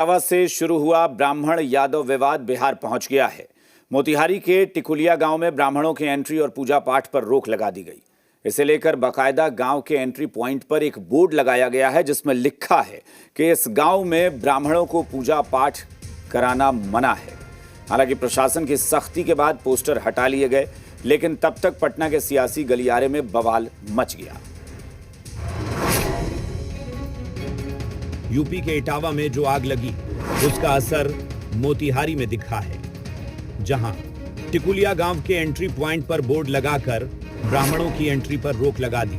इटावा से शुरू हुआ ब्राह्मण यादव विवाद बिहार पहुंच गया है। मोतिहारी के टिकुलिया गांव में ब्राह्मणों की एंट्री और पूजा पाठ पर रोक लगा दी गई। इसे लेकर बाकायदा गांव के एंट्री पॉइंट पर एक बोर्ड लगाया गया है जिसमें लिखा है कि इस गांव में ब्राह्मणों को पूजा पाठ कराना मना है। हालांकि प्रशासन की सख्ती के बाद पोस्टर हटा लिए गए, लेकिन तब तक पटना के सियासी गलियारे में बवाल मच गया। यूपी के इटावा में जो आग लगी उसका असर मोतिहारी में दिखा है, जहां टिकुलिया गांव के एंट्री पॉइंट पर बोर्ड लगाकर ब्राह्मणों की एंट्री पर रोक लगा दी।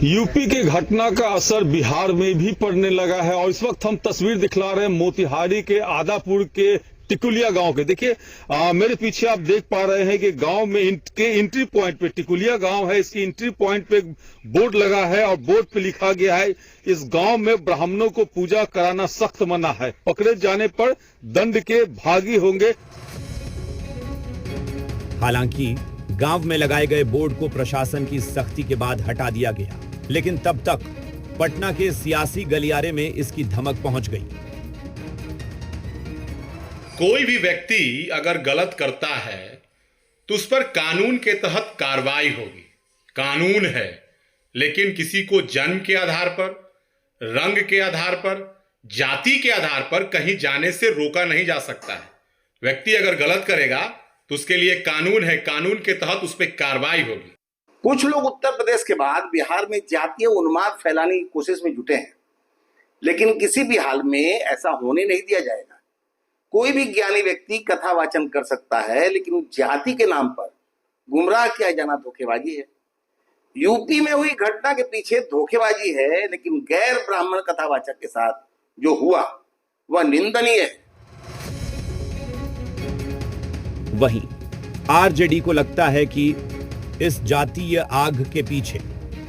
यूपी के घटना का असर बिहार में भी पड़ने लगा है और इस वक्त हम तस्वीर दिखला रहे हैं मोतिहारी के आदापुर के टिकुलिया गांव के। देखिए मेरे पीछे आप देख पा रहे हैं कि गांव में के एंट्री पॉइंट पे, टिकुलिया गांव है, इसकी एंट्री पॉइंट पे बोर्ड लगा है और बोर्ड पे लिखा गया है इस गांव में ब्राह्मणों को पूजा कराना सख्त मना है, पकड़े जाने पर दंड के भागी होंगे। हालांकि गांव में लगाए गए बोर्ड को प्रशासन की सख्ती के बाद हटा दिया गया, लेकिन तब तक पटना के सियासी गलियारे में इसकी धमक पहुंच गई। कोई भी व्यक्ति अगर गलत करता है तो उस पर कानून के तहत कार्रवाई होगी। कानून है, लेकिन किसी को जन्म के आधार पर, रंग के आधार पर, जाति के आधार पर कहीं जाने से रोका नहीं जा सकता है। व्यक्ति अगर गलत करेगा तो उसके लिए कानून है, कानून के तहत उस पर कार्रवाई होगी। कुछ लोग उत्तर प्रदेश के बाद बिहार में जातीय उन्माद फैलाने की कोशिश में जुटे हैं, लेकिन किसी भी हाल में ऐसा होने नहीं दिया जाएगा। कोई भी ज्ञानी व्यक्ति कथा वाचन कर सकता है, लेकिन जाति के नाम पर गुमराह किया जाना धोखेबाजी है। यूपी में हुई घटना के पीछे धोखेबाजी है, लेकिन गैर ब्राह्मण कथावाचक के साथ जो हुआ वह निंदनीय है। वहीं आरजेडी को लगता है कि इस जातीय आग के पीछे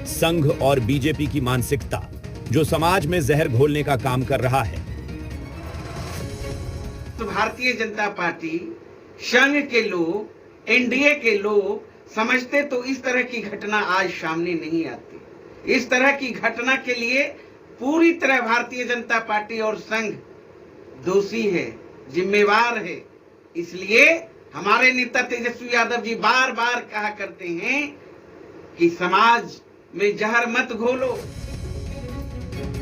संघ और बीजेपी की मानसिकता, जो समाज में जहर घोलने का काम कर रहा है। तो भारतीय जनता पार्टी, संघ के लोग, एनडीए के लोग समझते तो इस तरह की घटना आज सामने नहीं आती। इस तरह की घटना के लिए पूरी तरह भारतीय जनता पार्टी और संघ दोषी है, जिम्मेवार है। इसलिए हमारे नेता तेजस्वी यादव जी बार बार कहा करते हैं कि समाज में जहर मत घोलो।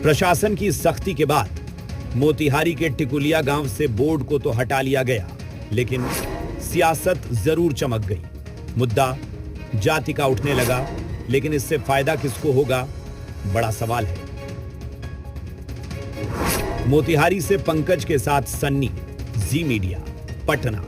प्रशासन की सख्ती के बाद मोतिहारी के टिकुलिया गांव से बोर्ड को तो हटा लिया गया, लेकिन सियासत जरूर चमक गई। मुद्दा जाति का उठने लगा, लेकिन इससे फायदा किसको होगा, बड़ा सवाल है। मोतिहारी से पंकज के साथ सन्नी, जी मीडिया, पटना।